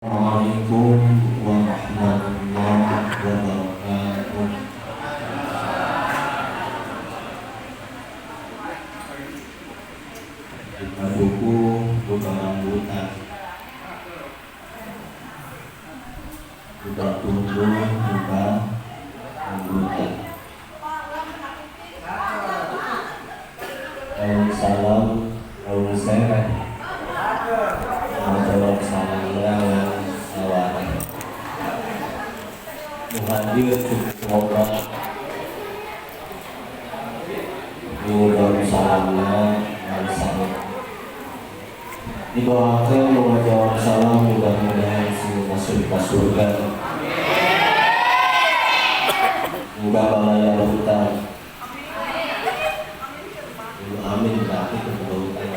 Assalamualaikum warahmatullahi wabarakatuh. Buka buku, buka rambutan, buka tumbuh, buka rambutan. Salam, salam seret. Jawab salamnya lawan. Muhadir semoga jawab salamnya lawan. Didoakan menjawab salam mudah-mudahan semua masuk ke surga. Semoga balaya hutan. Amin berarti kebetulan.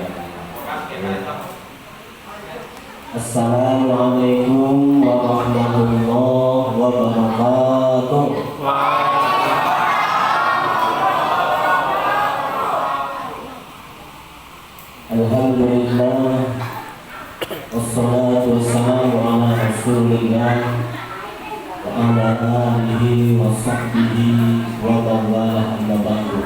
Assalamualaikum warahmatullahi wabarakatuh. Alhamdulillah, wassalatu wassalamu ala rasulillah wa ala alihi wa sahbihi wa bawala amma ba'du.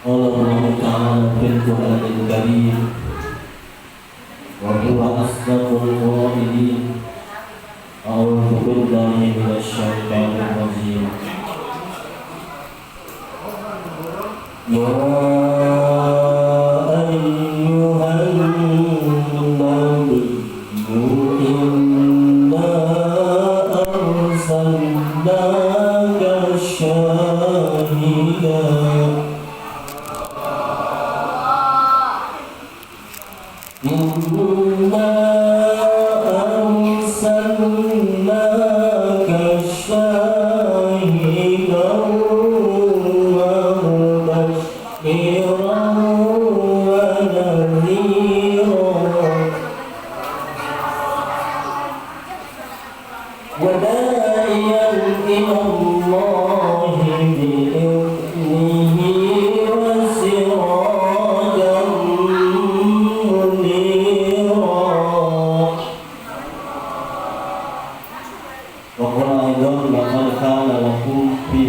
Allah Ta'ala fil Qur'anil Karim wa huwa asdaqul qa'ilin. A'udzu billahi minasy syaithanir rajim. Ya ayyuhan nabiyyu inna arsalnaka syahidan Inna arsalnaka syahidan wa mubashiran wa nadhiran wa da'iyan ila Allahi bi'idhnihi wa sirajan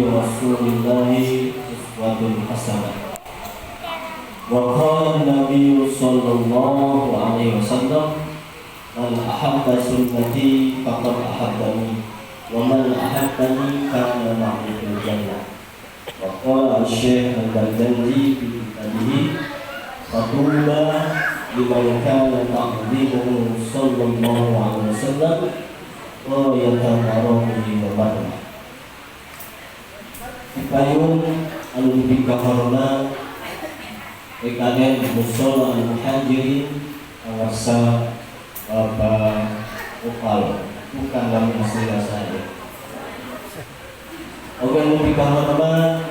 Rasulillahi uswatun hasanah. Wa qala an-nabiy sallallahu alaihi wasallam, man ahabba sunnati faqad ahabbani wa man ahabbani kana ma'i fil jannah. Wa qala asy-syekh al-Baghdadi fi kitabih, fatuba liman kana ta'dhimuhu sallallahu alaihi wasallam wa yataharrami wa madha. Payung alubika horona ekaden musola al-muhajirin awasa bapak upal bukan dalam istilah saya. Oke, alubika horona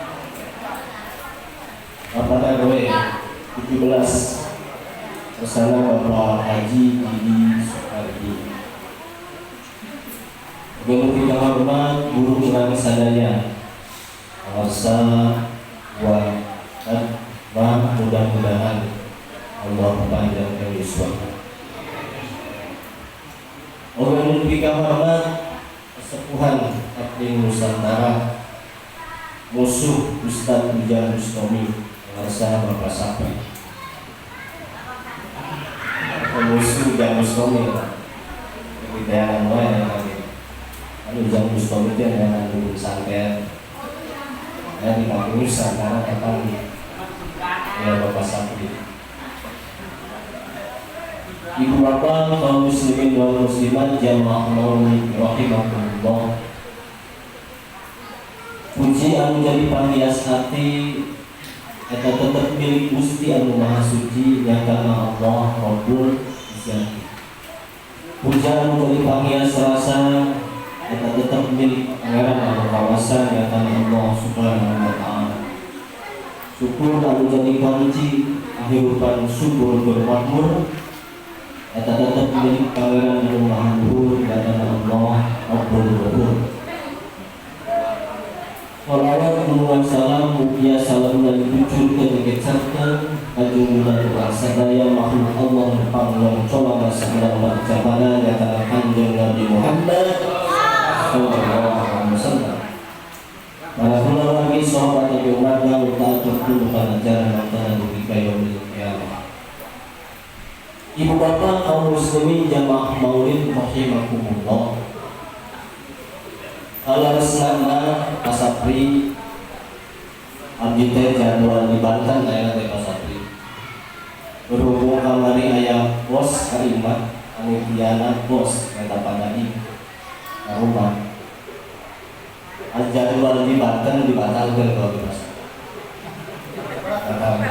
bapak RW 17 bersama bapak Haji Didi Sukardi. Oke, alubika horona guru kurang sadaya Asa wa mudah-mudahan Allah panjangkan usianya. Orang lebih hormat kesepuhan Abdi Nusantara, musuh Ustaz Ujang Bustami, Asa Bapak Sapi. Musuh Ujang Bustami, kita yang lain lagi. Ujang Bustami itu yang dulu santet. Di kampung Nusantara kata ya Bapak Sabri. Ibu bapak kaum muslimin wal muslimat jamaah rahimahumullah. Puji anu jadi panghias hati eta tetep milik Gusti anu Maha Suci nyatana Allah Rabbul Izzati. Puji anu jadi panghias rasa eta tetap milik pangeran anu kawasan nyatana Allah Subhanahu wa ta'ala. Syukur anu jadi kunci kehidupan subur bermakmur eta tetap milik pangeran anu maha luhur nyatana Allah Rabbul Ghafur. Salawat menuan salam mugia salam dan ditujukan dikecapkan Ajungan orang sadaya makhluk Allah Panggung coba sedang berjabana Nyata kanjeng Nabi Muhammad Sallallahu Alaihi Wasallam. Para ulama lagi sahabat Nabi Muhammad yang taat dulu pada jalan antara demi kaumil kiamat. Ibu bapak kaum muslimin jamaah maulid rahimakumullah. Kalau resnana Pasapri abdi teh jadwal di Banten daerah teh Pasapri. Berhubung kamari aya bos kalimat panitia bos eta padai rumah. Jadwal di Banten dibatalkan kalau di Pasapri.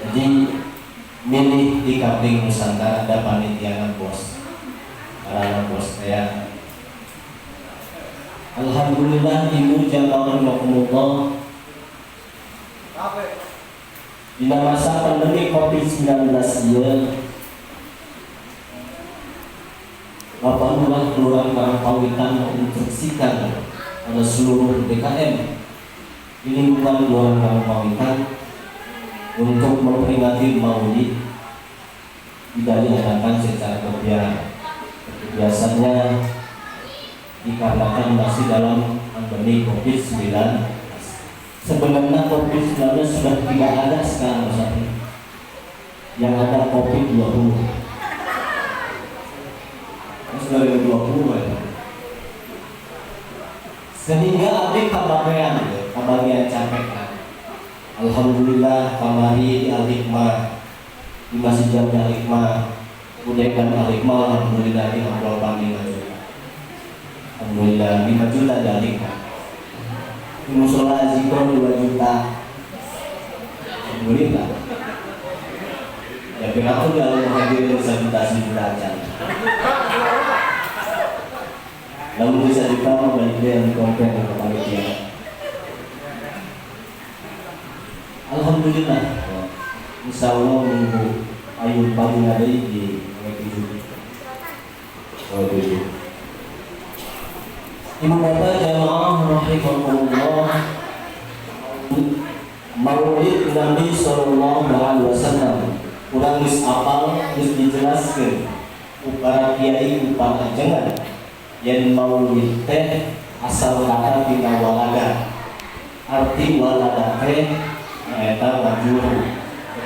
Jadi milih di Kapling Nusantara ada panitia bos. Karena bos saya alhamdulillah ibu jamaah rahimakumullah. Di masa pandemi Covid-19 ieu Bapak Lurah Kelurahan Karangpawitan menginstruksikan pada seluruh DKM di lingkungan Kelurahan Karangpawitan untuk memperingati Maulid tidak diadakan secara berbiara. Biasanya dikarenakan masih dalam pandemi Covid-19. Sebenarnya Covid-19 sudah tidak ada sekarang saat ini. Yang ada Covid-20. Sudah 2020 ya. Sehingga abdi kabagian capek kan. Alhamdulillah kamari di Al-Hikmah di Masjid Jami Al-Hikmah Budekan Al-Hikmah alhamdulillah di Abdul Bani alhamdulillah 5 juta dari di musola Zikron 2 juta alhamdulillah ya kenapa kalau menghadiri 1 juta aja lalu bisa ditambah balik yang komplain ke panitia. Alhamdulillah insya Allah minggu ayun paling ada di Ibu bapak jamaah rahimakumullah, Maulid Nabi Sallallahu Alaihi Wasallam kurang geus apal geus dijelaskeun ku para kiai ku para ajengan yen maulid teh asal kata tina walada. Arti walada teh eta wajur,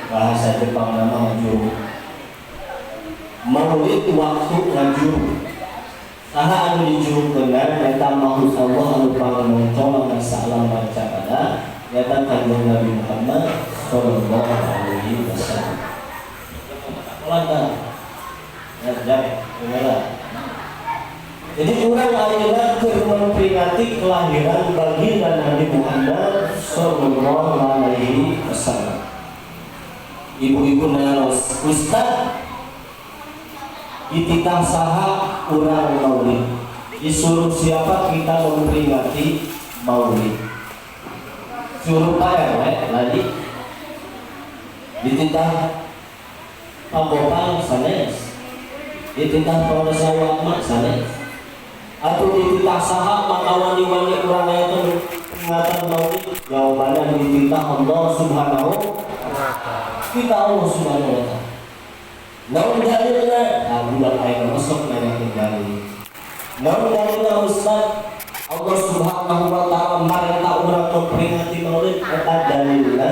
bahasa Jepang nama wajur. Maulid waktu wajur. Saha anu dijurukeun eta makhluk Allah anu pangontong anu salam baca pada eta kanjeng Nabi Muhammad sallallahu alaihi wasallam. Walada. Jadi orang ayeuna keur memperingati kelahiran baginda Nabi Muhammad sallallahu alaihi wasallam. Ibu-ibu naros Ustaz dititah saha urang maulid, disuruh siapa kita memperingati maulid? Suruh Pak RW lagi dititah Pak Bopang sanes, dititah Pak Sawatma sanes, atau dititah saha maka wani-wani urang itu peringatan maulid? Jawabannya dititah Allah Subhanahu wa Ta'ala. Kita Allah Subhanahu wa Ta'ala. Namun dalilnya, bulan ayat masuk nanyakin dalil. Namun dalilnya Ustaz, Allah Subhanahu wa Ta'ala marita urang memperingati maulid eta dalilna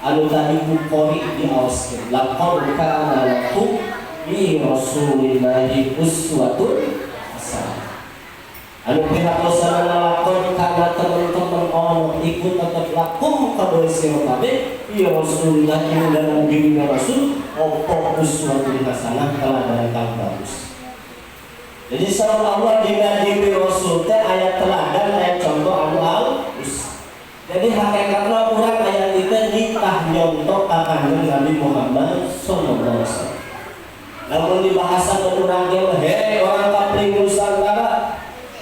anu tadi Bukhari diawaskeun. Laqad kana lakum fi Rasulillahi uswatun hasanah. Anu pihak sana lakon kana teman-teman ono ikut tetap lakum kabeh sira kabeh ya Rasulullah ini dan Nabi Rasul opo uswatun hasanah teladan kang bagus. Jadi salam Allah di Nabi Rasul teh ayat teladan ayat contoh anu alus. Jadi hakikatna urang ayat itu nitah nyontok ka kanjeng Nabi Muhammad sallallahu alaihi wasallam. Lamun dibahasa ke urang ge he orang Kapling Nusantara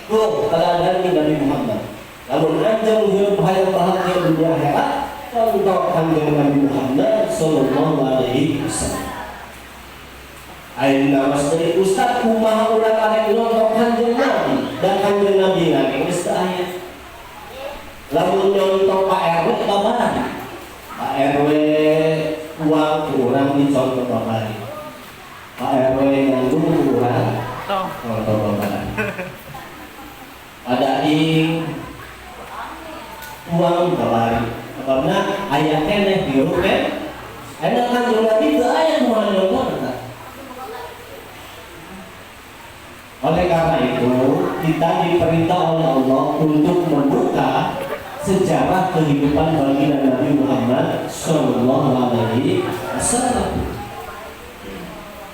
tuh teladan di Nabi Muhammad. Lamun anjeun hirup hayang bahagia dunia akhirat contoh kanjeng Nabi Muhammad sallallahu alaihi wasallam. Ayeuna mas dari Ustaz kumaha urang arek nonton kanjeng Nabi dan kanjeng Nabi geus teu aya. Lalu nyontoh Pak RW kabar, Pak RW uang kurang dicontoh kabar, Pak RW nganggur kurang contoh kabar. Ada ing uang kabar, karena ayatnya nih biru kan, enak kan juga itu ayat mau nyontoh kan. Oleh karena itu kita diperintah oleh Allah untuk membuka sejarah kehidupan baginda Nabi Muhammad Sallallahu Alaihi Wasallam.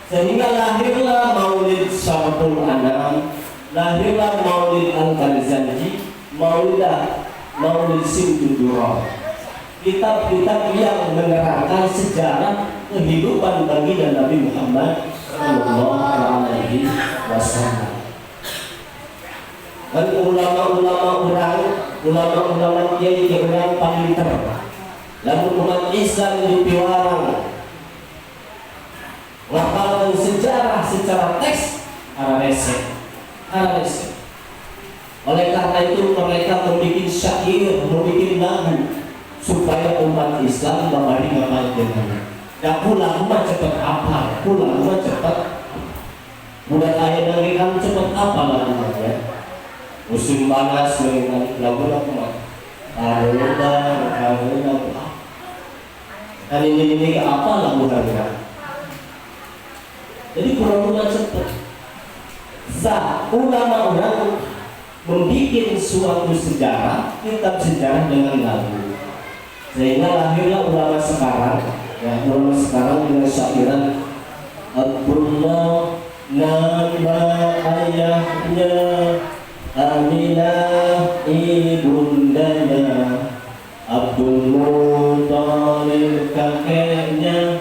Sehingga lahirlah Maulid Syaraful Anam, lahirlah Maulid Al-Barzanji, Maulid Simtudurah. Kitab-kitab yang menerangkan sejarah kehidupan baginda Nabi Muhammad Sallallahu Alaihi Wasallam. Dan ulama-ulama kiai yang paling pintar. Lalu umat Islam dipiwarang menghafalkan sejarah secara teks resep. Oleh karena itu mereka membuat syair, membuat lagu supaya umat Islam kembali mengamalkannya. Dan pulang mah cepat apa? Pulang mah cepat. Budak ayah dari kamu cepat apa lagunya? Musim panas dengan lagu-lagu mah. Lagu dan ini apa lagu harga? Jadi pulang cepat. Ulama orang membuat suatu sejarah, kitab sejarah dengan lagu. Sehingga lahirlah ulama sekarang. Ya, ulama sekarang dengan syairan Abdullah nama ayahnya, Aminah ibundanya, Abdul Muthalib kakeknya,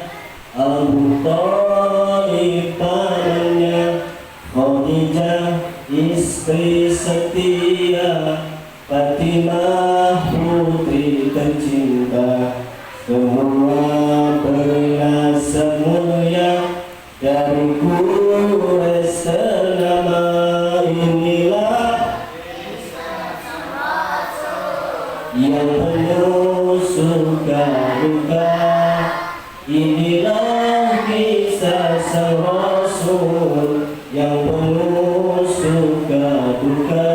Abu Thalib pamannya, Khadijah istri setia, Fatimah putri tercinta. Semua berasa mulia dari Quraisy ternama. Inilah yang penuh suka duka. Inilah kisah sang Rasul yang penuh suka duka.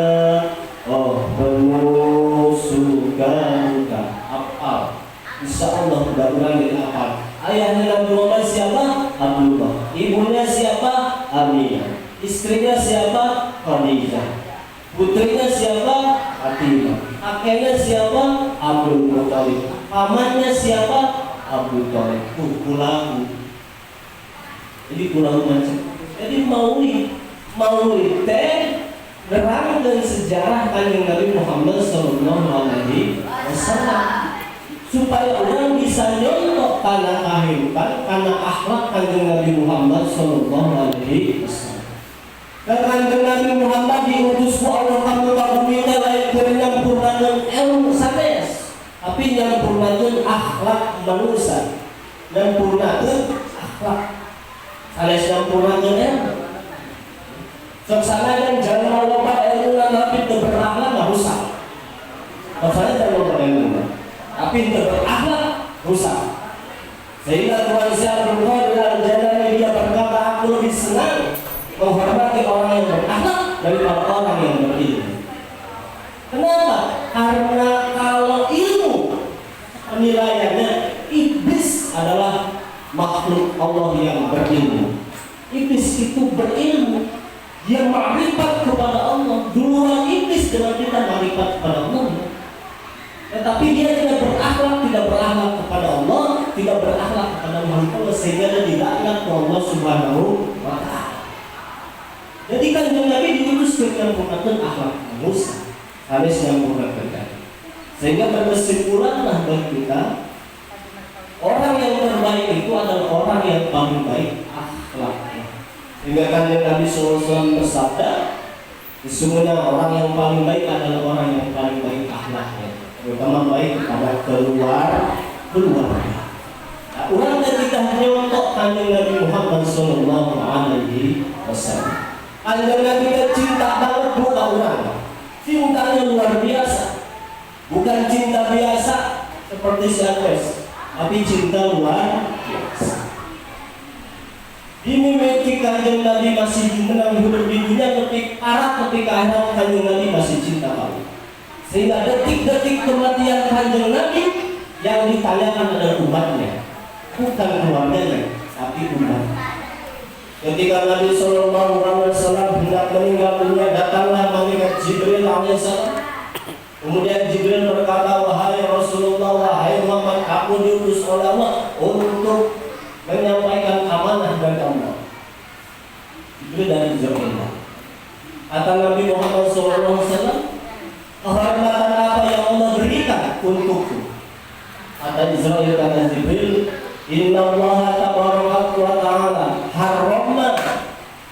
Oh, penuh suka duka. Insya Allah mudah-mudahan apa? Ayahnya Nabi Muhammad siapa? Abdullah. Ibunya siapa? Aminah. Istrinya siapa? Khadijah. Putrinya siapa? Fatimah. Kakeknya siapa? Abdul Muthalib. Pamannya siapa? Abu Thalib. Pulang. Jadi pulang macam. Jadi maulid teh nerangkeun sejarah kanjeng Nabi Muhammad Sallallahu Alaihi Wasallam. Supaya orang bisa nyontok karena kehidupan, karena akhlak kanjeng Nabi Muhammad Sallallahu Alaihi Wasallam. Dan kanjeng Nabi Muhammad diutus ku Allah kamu bumi lain penyampurnakeun ilmu sanes, tapi nyampurnakeun akhlak manusia, nyampurnakeun akhlak. Sanes nyampurnakeun ilmu. Soksana dan jangan loba ilmu tapi teu berakhlak rusak. Soksana jangan loba ilmu. Tapi berakhlak rusak. Sehingga Tuhan Syarul Qadir Al-Jalali dia berkata, aku lebih senang menghormati orang yang berakhlak daripada orang yang berilmu. Kenapa? Karena kalau ilmu penilaiannya, iblis adalah makhluk Allah yang berilmu. Iblis itu berilmu, dia makrifat kepada Allah. Duluan iblis dengan kita makrifat kepada Allah. Tetapi dia tidak berakhlak kepada Allah, tidak berakhlak kepada makhluk Allah, sehingga dia dilaknat ke Allah Subhanahu wa Ta'ala. Jadi kan Nabi diutus dengan menggunakan akhlak manusia, harus yang menggunakan. Sehingga berkesimpulanlah bagi kita, orang yang terbaik itu adalah orang yang paling baik akhlaknya. Sehingga kan Nabi SAW bersabda, sesungguhnya orang yang paling baik adalah orang yang paling baik akhlaknya, terutama baik kepada keluarga. Nah, orang ketika nyontok kanjeng Nabi Muhammad Sallallahu Alaihi Wasallam, kanjeng Nabi cinta banget bukan orang, cintanya luar biasa. Bukan cinta biasa seperti si Agnes, tapi cinta luar biasa. Dimimiki kanjeng Nabi masih menang hidup di dunia, ketika akhirat kanjeng Nabi masih cinta kamu. Sehingga detik-detik kematian kanjeng Nabi yang ditanyakan adalah umatnya, bukan keluarganya, tapi umat. Ketika Nabi Shallallahu Alaihi Wasallam hendak meninggal dunia, datanglah malaikat Jibril alaihissalam. Kemudian Jibril berkata, wahai Rasulullah, wahai Muhammad, aku diutus oleh Allah untuk menyampaikan amanah dari Allah. Jibril dari Jibril. Kata Nabi Muhammad SAW, kehormatan apa yang Allah berikan untukku? Kata Israel, kata Jibril, Inna Allah tabaraka wa ta'ala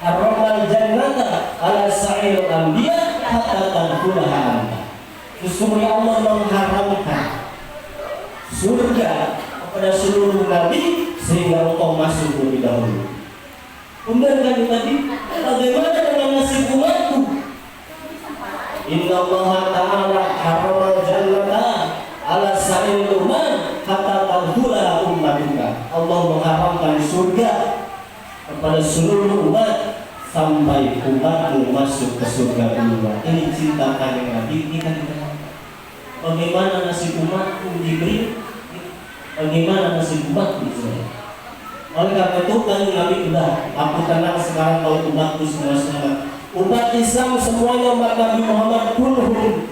harrama jannata ala sa'il anbiya hatta tadkhulaha anta. Sesungguhnya Allah mengharamkan surga kepada seluruh nabi sehingga engkau masuk lebih dahulu. Kemudian kan tadi, bagaimana dengan nasib umatku? Inna Allah ta'ala harrama jannata ala sa'il umman hatta tadkhulaha ummatuka. Allah mengharamkan surga kepada seluruh umat sampai umatmu masuk ke surga duluan. Ini cinta kanjeng Nabi kita dikenal. Bagaimana nasib umatku Jibril? Bagaimana nasib umatku Israel? Oleh karena itu kanjeng Nabi sudah, aku tenang sekarang kalau umatku semua selamat. Umat Islam semuanya umat Nabi Muhammad kulluhum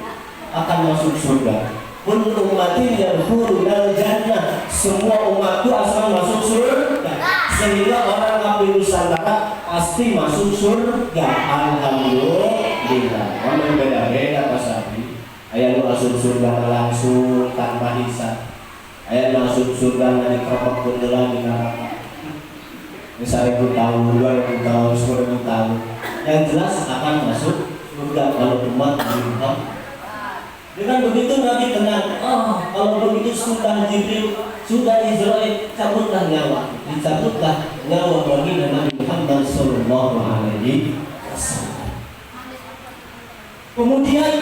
akan masuk surga. Kullu ummatin yadkhulul jannah. Semua umatku asal masuk surga. Sehingga orang kafir Nusantara pasti masuk surga. Alhamdulillah. Orang beda-beda pasabi. Ayah lu masuk surga langsung tanpa hisab. Ayah masuk surga dari keropok kundelan di neraka. Misalnya 1000 tahun, 2000 tahun, 10.000 tahun. Yang jelas akan masuk surga kalau umat Muhammad. Dengan begitu Nabi tenang. Kalau begitu sudah Jibril, sudah Israel, cabutlah nyawa. Dicabutlah nyawa bagi Nabi Muhammad Sallallahu Alaihi Wasallam. Kemudian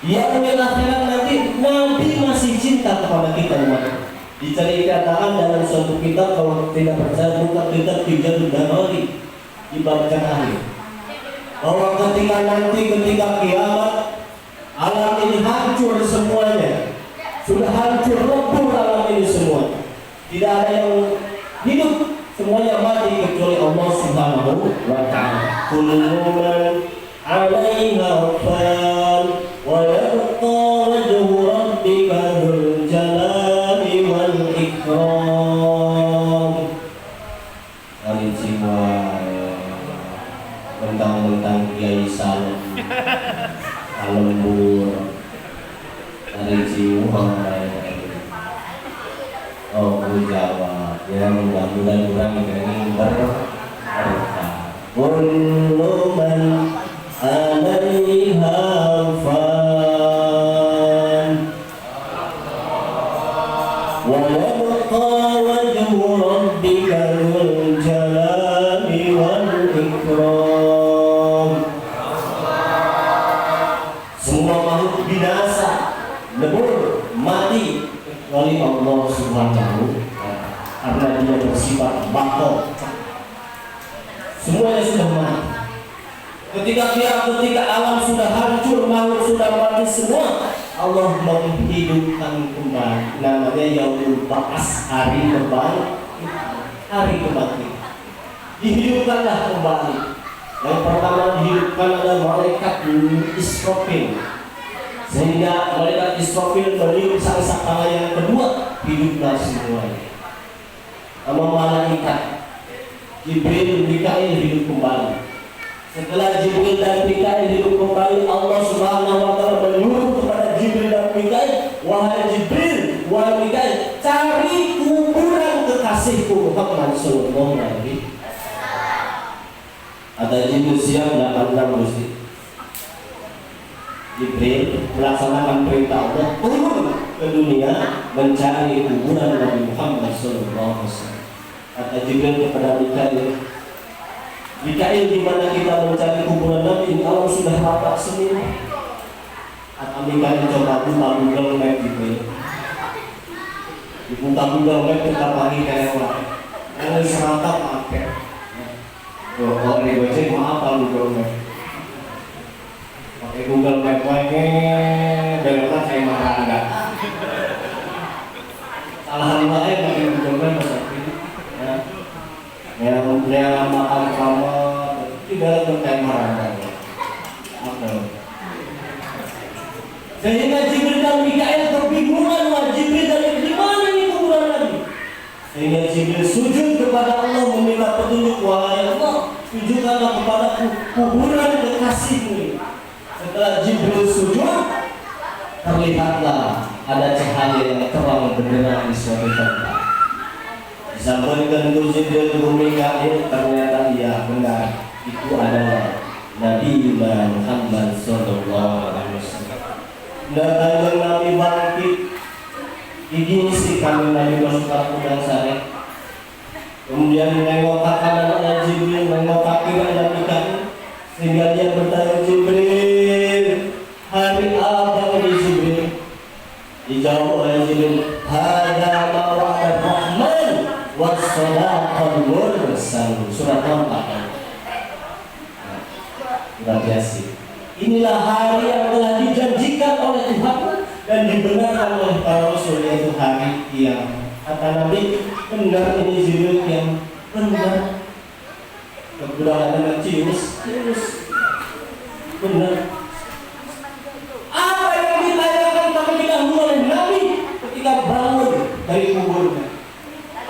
yang akhirat nanti Nabi masih cinta kepada kita umat. Diceritakan dalam suatu kitab, kalau tidak percaya buka kitab Tijarul Darari di bab akhir, bahwa ketika kiamat alam ini hancur semuanya, sudah hancur lebur alam ini semua, tidak ada yang hidup, semuanya mati kecuali Allah Subhanahu wa Ta'ala. Kullu man 'alaiha fan wa yabqa wajhu rabbika dzul jalali wal ikram. Kali jiwa mentang-mentang Kiai Salam lembur dari jiwa. Oh, Jawa ya, mudah-mudahan orang ini berkah. Kullu man 'alaiha fan wa yabqa wajhu rabbika dzul jalali wal ikram. Semua makhluk binasa, lebur, mati kecuali Allah Subhanahu wa Ta'ala, karena Dia bersifat baqo. Semuanya sudah mati. Ketika alam sudah hancur, makhluk sudah mati semua, Allah menghidupkan kembali. Namanya Yaumul Ba'ats, hari kebangkitan. Dihidupkanlah kembali. Yang pertama dihidupkan adalah malaikat Israfil, sehingga malaikat Israfil meniup sangkakala. Yang kedua, hiduplah semuanya. Sama malaikat Jibril, Mikail hidup kembali. Setelah Jibril dan Mikail hidup kembali, Allah Subhanahu wa Ta'ala menyuruh kepada Jibril dan Mikail, wahai Jibril, wahai Mikail, cari kuburan kekasihku Muhammad Sallallahu Alaihi Wasallam. Ada Jibril siap melakukan Gusti. Jibril melaksanakan perintah Allah, turun ke dunia mencari kuburan Nabi Muhammad SAW. Kata Jibril kepada Mikail, Mikail, di mana kita mencari kuburan Nabi? Alam sudah rata semua. Amerika coba buka Google Map gitu ya. Dibuka Google Map kita pagi kelewat. Lalu serantap pakai. Kalau di Gojek maaf kalau Google Map. Pakai Google Map wae beloknya kayak marangga. Salah lain pakai Google Map tapi ya. Yang makan sama tidak terkait marangga. Sehingga Jibril dan Mikail kebingungan, wah Jibril dari di mana ini kuburan Nabi? Sehingga Jibril sujud kepada Allah meminta petunjuk, wahai Allah, tunjukkanlah kepadaku kuburan kekasihmu. Setelah Jibril sujud, terlihatlah ada cahaya yang terang benderang di suatu tempat. Disampaikan ke Jibril ke Mikail, ternyata iya benar, itu adalah Nabi Muhammad SAW. Dan Nabi bangkit, gigi si kami Nabi masuk ke gudang sare. Kemudian menengok ke kanan ada Jibril, menengok ke kiri ada Mikail, sehingga dia bertanya, Jibril, hari apa ini Jibril? Dijawab oleh Jibril, hada ma wa'ada Rahman wa sadaqal mursal. Surat 4. Surat Yasin. Inilah hari yang telah dijanjikan oleh Tuhan dan dibenarkan oleh para rasul, yaitu hari kiamat. Kata Nabi, benar ini Jibril yang benar. Kemudian ada Cius, benar. Apa yang ditanyakan terlebih dahulu oleh Nabi ketika bangun dari kuburnya?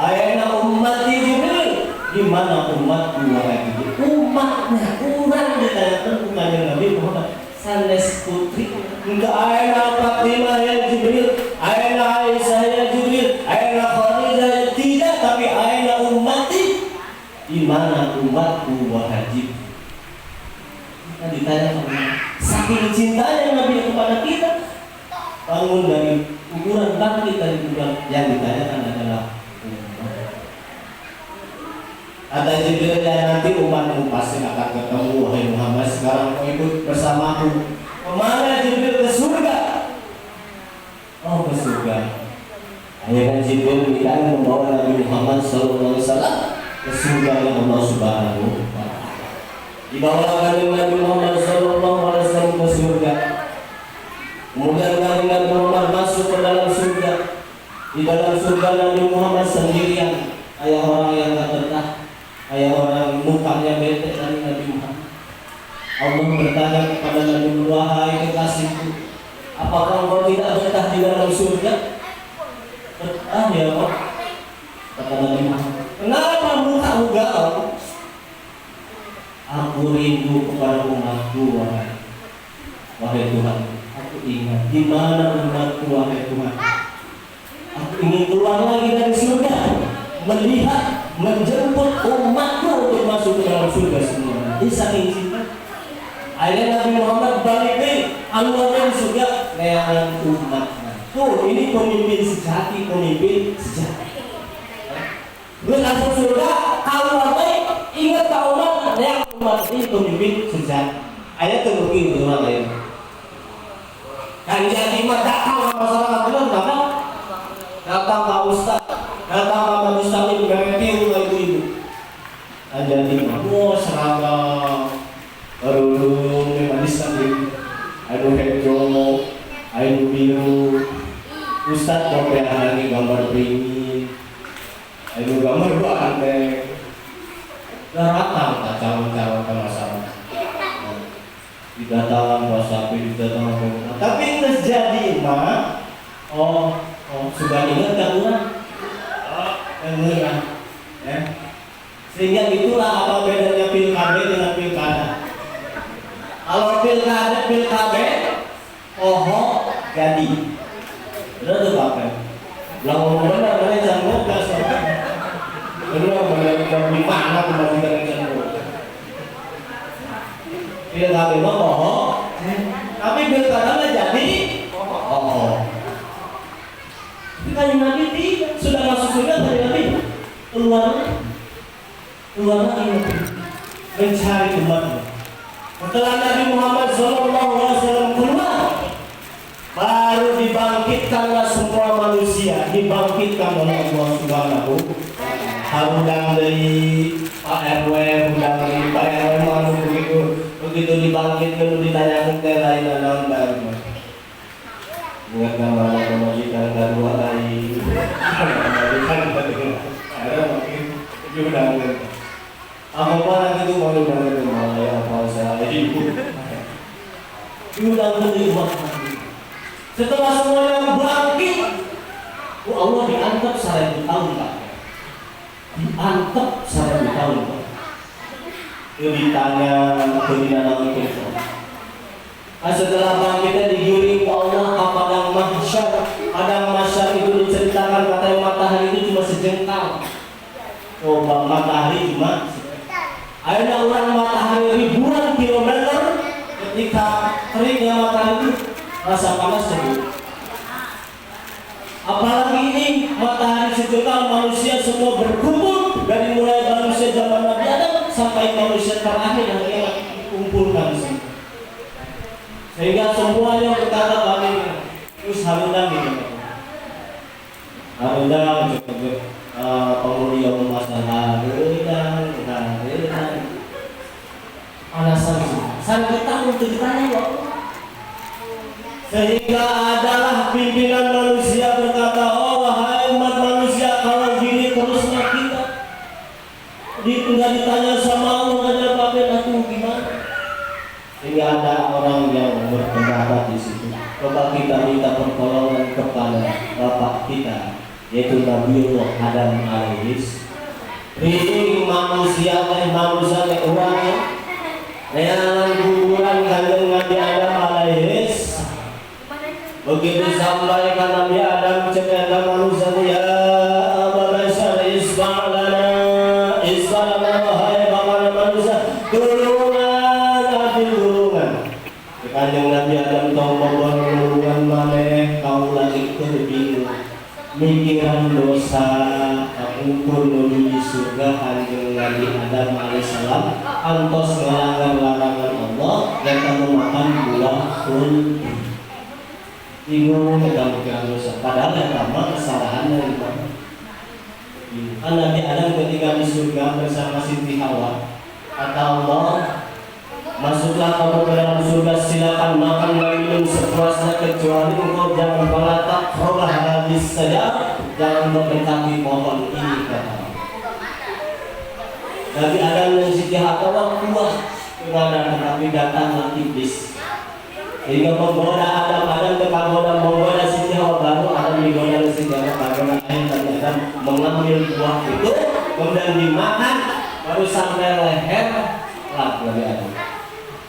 Ayana ummati Jibril, di mana umatku wahai Jibril? Umatnya, orang ditanyakan bukannya Nabi Muhammad. Sanes putri, enggak ayana Fatimah ya Jibril, ayana Aisyah ya Jibril, ayana Khadijah ya tidak, tapi ayana ummati, di mana umatku wahai Jibril? Kita ditanya sama saking cintanya Nabi kepada kita, bangun dari kuburan, bangkit dari kuburan, yang ditanyakan adalah kata Jibril, ya nanti umatmu pasti akan ketemu wahai Muhammad. Sekarang kau ikut bersamaku. Kemana Jibril? Ke surga. Oh, ke surga. Akhirnya Jibril kita membawa Nabi Muhammad SAW ke surga yang Allah Subhanahu wa Ta'ala. Dibawa Nabi Muhammad SAW ke surga. Kemudian Nabi Muhammad masuk ke dalam surga. Di dalam surga Nabi Muhammad sendirian, kayak orang yang tak betah, kayak orang mukanya bete dari Nabi Muhammad. Allah bertanya kepada Nabi, wahai kekasihku, apakah engkau tidak betah di dalam surga? Betah ya Allah, kata Nabi Muhammad. Kenapa mukamu galau? Aku rindu kepada umatku, wahai Tuhan. Aku ingat di mana umatku, wahai Tuhan. Aku ingin keluar lagi dari surga, melihat, menjemput umatku untuk masuk ke dalam surga semua. Ini saking cinta. Akhirnya Nabi Muhammad balik keluar dari surga, leangan umatnya. Tuh, ini pemimpin sejati, pemimpin sejati. Terus masuk surga, keluar baik, ingat ke umat, leangan umat ini pemimpin sejati. Ayat terbukti itu orang lain. Kan jadi datang ke masyarakat itu, datang ke ustaz, datang ke majelis taklim, berarti ibu-ibu. Jadi seragam, baru majelis taklim, aduh hijau, aduh biru, ustaz pakai lagi gambar beringin, aduh gambar banteng, datang ke calon-calon ke masyarakat. Didatang wasapi, didatang tapi terjadi mah, sudah ingat kan orang? Enggak, ya. Sehingga itulah apa bedanya pilkada dengan pilkada. Kalau pilkada, jadi. Benar tuh Pak? Lawan benar mana jangan gas. Benar benar di mana kembalikan jangan. Pilkada mah tapi pilkada jadi. Kan Nabi tidak sudah masuk surga dari Nabi keluar lagi mencari umatnya. Setelah Nabi Muhammad SAW keluar, baru dibangkitkanlah semua manusia, dibangkitkan oleh Allah Subhanahu. Harudang dari Pak RW, udang dari Pak RW mau begitu dibangkitkan ditanyakan ke lain anak baru. Ingat nama majikan kedua dari majikan kedua. Ada mungkin diundang. Apa itu mau diundang ke mana ya apa saya ibu. Diundang ke rumah. Setelah semuanya bangkit, Allah diangkat 1000 tahun Pak. Diangkat 1000 tahun Pak. Ditanya kebinaan itu. Setelah bangkitnya digiring ke Allah ke padang mahsyar. Padang mahsyar itu diceritakan katanya matahari itu cuma sejengkal. Coba matahari cuma akhirnya orang matahari ribuan kilometer ketika teringnya matahari itu rasa panas jadi. Apalagi ini matahari sejengkal manusia semua berkumpul dari mulai manusia zaman Nabi Adam sampai manusia terakhir yang akan dikumpulkan di sini. Sehingga semuanya berkata bagaimana terus harudang gitu. Harudang pemulia masalah harudang alasan saya ketemu ceritanya ya. Sehingga adalah pimpinan manusia berkata, oh wahai umat manusia, kalau gini terusnya kita nggak ditanya sama Allah ada apa aku gimana? Sehingga ada orang yang berpendapat di situ. Coba kita minta pertolongan kepada bapak kita, yaitu Nabiullah Adam alaihis. Ini manusia orangnya, yang kuburan kanjeng Nabi Adam alaihis. Begitu sampai ke Nabi Adam cekatan manusia ya Abasyar isba'lana wahai bapak manusia tulungan kanjeng Nabi Adam tombol tulungan maneh kau lagi bingung mikiran dosa ukur menuju surga kanjeng Nabi Adam alaihissalam antos melanggar larangan Allah dan kamu makan buah kulti. Bingung dalam pikiran dosa. Padahal yang pertama kesalahan dari mana? Kan Nabi Adam ketika di surga bersama Siti Hawa, kata Allah, masuklah kamu ke dalam surga, silakan makan dan minum sepuasnya kecuali engkau jangan melatak rolah habis saja, jangan mendekati pohon ini kata Allah. Nabi Adam dan Siti Hawa kuat menghadap tetapi datanglah iblis. Sehingga menggoda Adam menggoda Siti Hawa baru Adam digoda Siti Hawa karena Adam mengambil buah itu kemudian dimakan baru sampai leher lah Nabi Adam.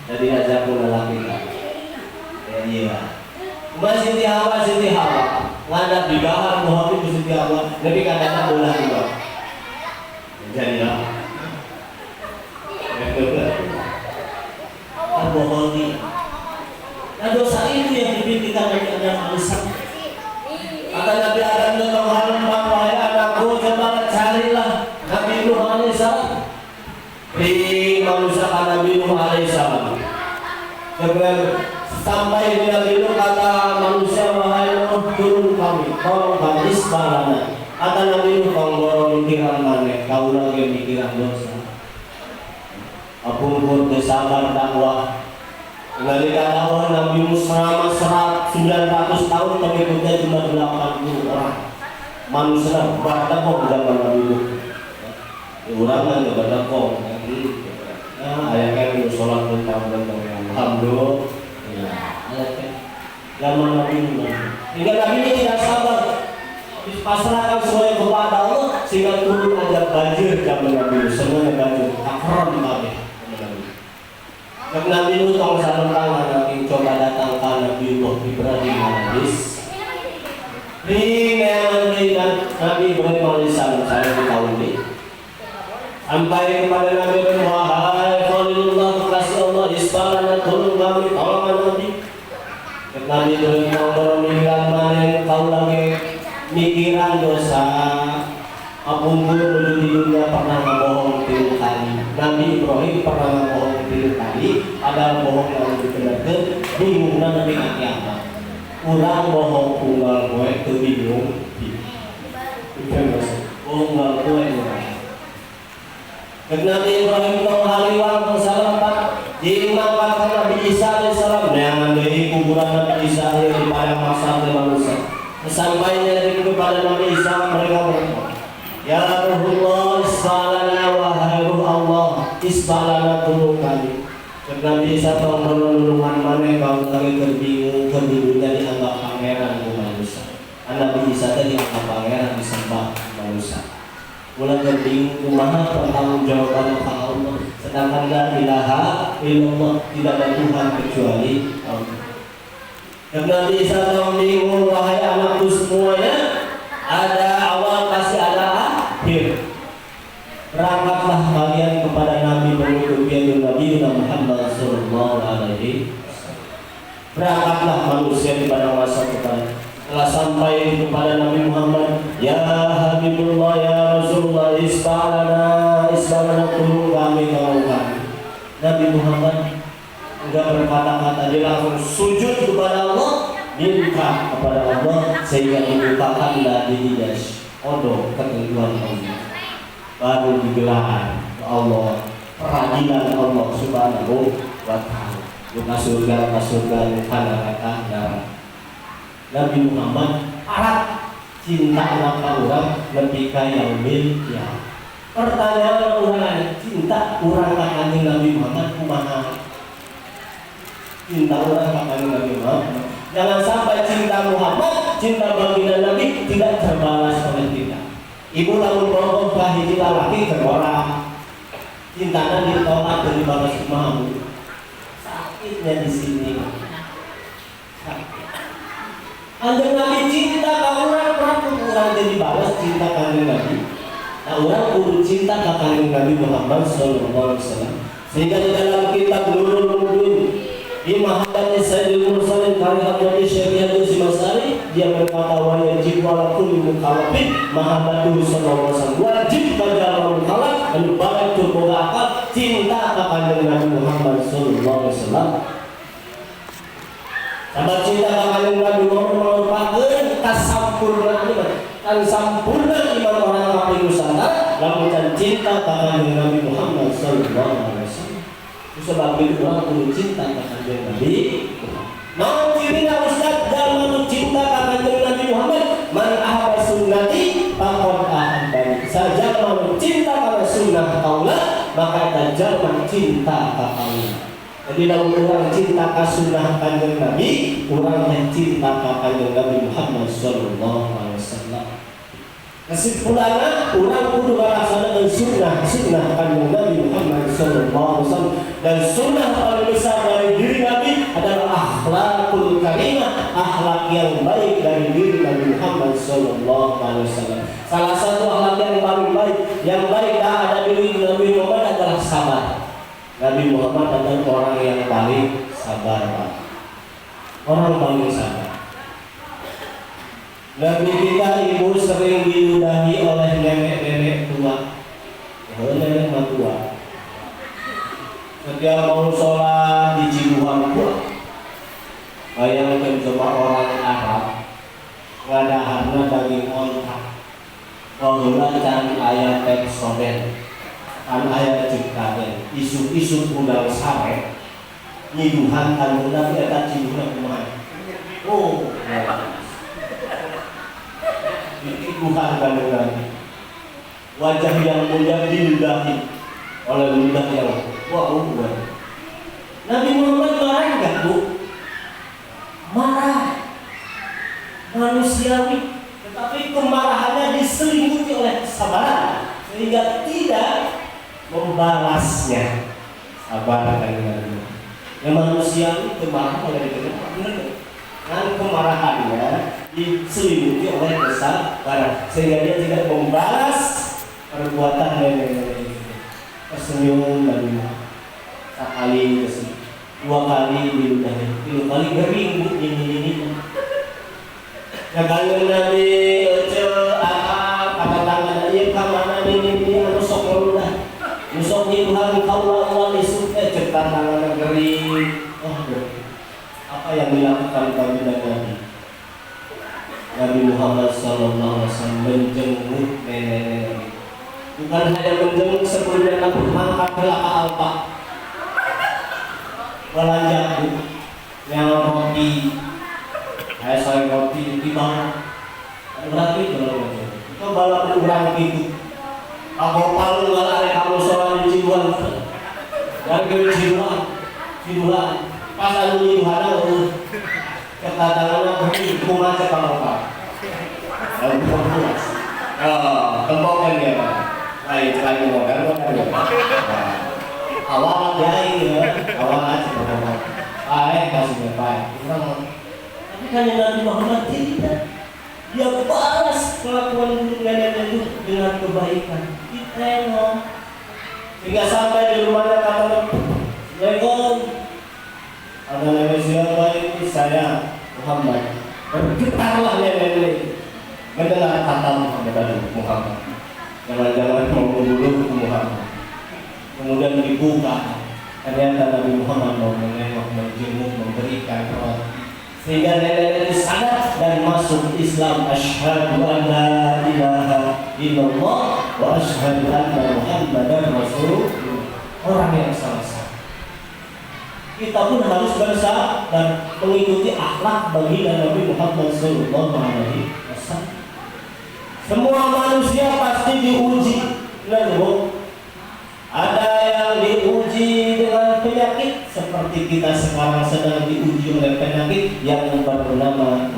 Jadi aja pun lelaki kita. Iya. Mas Siti Hawa ngada dibahar mohon itu Siti Hawa tapi kadang bola juga. Jadi ya. Bohongi. Nah dosa itu yang dipintikan Nabi Adam alaihissalam. Kata Nabi Adam dengan menghalang wahai anakku coba carilah Nabi Nuh alaihissalam. Di manusia Nabi Nuh alaihissalam. Dengan sampai di Nabi Nuh kata manusia wahai Nuh turun kami, tolong kami isbalana. Kata Nabi Nuh kau mikiran mana? Kau lagi mikiran dosa. Apapun kesabar dakwah. Ketika dakwah Nabi Musa selama 900 tahun pengikutnya cuma 80 orang. Manusia berdakwah zaman Nabi Nuh. Orang yang berdakwah. Ayatnya itu sholat tentang alhamdulillah. Zaman Nabi Nuh. Hingga Nabi ini tidak sabar. Pasrahkan semuanya kepada Allah sehingga turun aja banjir zaman Nabi Nuh. Semuanya banjir. Akram Nabi. Nabi Nuh tolong satu tangan nanti coba datang ke Nabi Ibrahim alaihissalam. Ini Nabi Ibrahim alaihissalam saya di tahun ini. Sampai kepada Nabi Ibrahim wahai Khalilullah kekasih Allah isbalana tolong kami tolongan Nabi. Nabi Ibrahim mikiran mana kau lagi mikiran dosa. Apapun dulu di dunia pernah ngebohong 3 kali. Nabi Ibrahim pernah ngebohong 3 kali. Ada bohong yang dibenarkan. Bingung Nabi kaki apa? Urang bohong unggal poe teu bingung. Unggal poe urang. Nabi Ibrahim tong haliwang tong salampat diimamkan Nabi Isa alaihissalam neangan deui kuburan Nabi Isa di padang mahsyar teh manusia. Sampainya kepada Nabi Isa mereka berkata, ya Rasulullah isbalana wahai ruh Allah isbalana tulung kami. Nabi Isa tong nulungan maneh kau kami terbingung jadi anggap pangeran ku manusia. Nabi Isa teh dianggap pangeran disembah manusia. Mulai terbingung kumaha pertanggungjawaban ka Allah. Sedangkan la ilaha illallah tidak ada Tuhan kecuali Allah. Dan Nabi Isa tong bingung wahai anakku semuanya, ada awal pasti ada akhir. Berangkatlah kalian kepada Nabi penutup yaitu Nabi Muhammad sallallahu alaihi wasallam. Berangkatlah manusia di padang mahsyar kepada telah sampai kepada Nabi Muhammad, ya Habibullah ya Rasulullah isbalana tolong kami tolong kami. Nabi Muhammad enggak berkata-kata, dia langsung sujud kepada Allah, minta kepada Allah sehingga dibukakanlah dirinya odong ketentuan Allah. Baru digelar Allah peradilan Allah subhanahu wa ta'ala. Buka surga neraka neraka. Nabi Muhammad arat cinta anak orang lebih kaya ya. Pertanyaan orang cinta orang kakak Nabi Muhammad kumaha? Cinta orang kakak Nabi Muhammad. Jangan sampai cinta Muhammad, cinta baginda Nabi tidak terbalas oleh kita. Ibu lalu ngomong kahiji lalaki terora cintanya ditolak dari balas mau. Sakitnya di sini. Anjing Nabi cinta ka urang urang jadi balas cinta ka Nabi. Nah urang kudu cinta ka Nabi Muhammad sallallahu alaihi wasallam. Sehingga di dalam kitab Nurul Mubin di Mahabbati Sayyidul Mursalin karya Abdul Syekh Masari dia berkata wa yajib ala kulli mukallafin mahabbatu sallallahu alaihi wasallam. Wajib bagi orang mukallaf anu baik tur boga akal cinta ka Nabi Muhammad sallallahu alaihi wasallam. Sahabat cinta ka Nabi Muhammad merupakan kasampurnaan iman. Kan sampurna iman orang kafir Nusantara lamun cinta ka Nabi Muhammad sallallahu alaihi wasallam. Sebab itu orang perlu cinta kepada Nabi Muhammad. Mau cirinya Ustaz dalam cinta kepada Nabi Muhammad, man ahabba sunnati faqad ahabbani. Saja mau cinta kepada sunnah Allah, maka tajam cinta kepada Allah. Jadi kalau orang cinta kepada sunnah kanjeng Nabi, orang yang cinta kepada Nabi Muhammad sallallahu alaihi wasallam. Kesimpulannya, orang kudu melaksanakan sunnah kanjeng Nabi Muhammad sallallahu alaihi wasallam. Dan sunnah paling besar dari diri Nabi adalah akhlakul karimah, akhlak yang baik dari diri Nabi Muhammad sallallahu alaihi wasallam. Salah satu akhlak yang paling baik, yang baik ada di diri Nabi Muhammad adalah sabar. Nabi Muhammad adalah orang yang paling sabar, Pak. Orang paling sabar. Nabi kita ibu sering diludahi oleh nenek-nenek tua, nenek tua. Setiap mau sholat di Cibuang pun, bayangkan coba orang Arab, ngadahanna daging ontak, wahula can ayat teks soden, kan ayat ciptaden, isu-isu udang sare, nyiduhan kan Nabi eta cibuhan kumaha. Oh, nyiduhan kan Nabi. Wajah yang mulia diludahi oleh ludah yang buat. Nabi Muhammad marah enggak, Bu? Marah. Manusiawi, tetapi kemarahannya diselimuti oleh kesabaran sehingga tidak membalasnya. Sabar kan Nabi. Yang manusiawi kemarahan oleh benar. Dan kemarahannya diselimuti oleh kesabaran sehingga dia tidak membalas perbuatan nenek-nenek. Tersenyum Nabi Muhammad sekali tersenyum, 2 kali diludahi, 3 kali gering ini. Ya kalau Nabi kata tangan dia kamana ini anu sok meludah, nusok Tuhan Allah isuk cepat tangan gering. Oh, apa yang dilakukan kami dan Nabi? Muhammad sallallahu alaihi wasallam menjenguk nenek-nenek. Bukan hanya menjenguk sebelumnya, tapi mengangkat belakang alpa. Belanja bu, yang roti, saya roti di mana? Berarti belum. Itu balap kurang gitu. Aku palu balap kamu soal di Cibuan. Dari Cibuan, pas anu di mana lu? Katakanlah beri kumaha kamu pak. Lalu puas. Tempokan ya pak. Lain lagi modal awal dia ya, awal aja bapak. Kasih bapak. Tapi kan yang Nabi Muhammad tidak. Dia balas kelakuan buruk nenek itu dengan kebaikan. Ditengok. Hingga sampai di rumahnya kata Assalamualaikum. Ada nenek siapa ini? Saya Muhammad. Bergetarlah nenek. Mendengar kata Muhammad. Jangan-jangan mau membunuh Muhammad. Kemudian dibuka. Ternyata Nabi Muhammad mau menengok, menjenguk, memberikan roti. Sehingga nenek itu sadar dan masuk Islam. Asyhadu an la ilaha illallah wa asyhadu anna Muhammadar Rasulullah. Orang yang salah. Kita pun harus berusaha dan mengikuti akhlak baginda Nabi Muhammad sallallahu alaihi wasallam. Semua manusia pasti diuji. Lalu ada yang diuji dengan penyakit seperti kita sekarang sedang diuji oleh penyakit yang bernama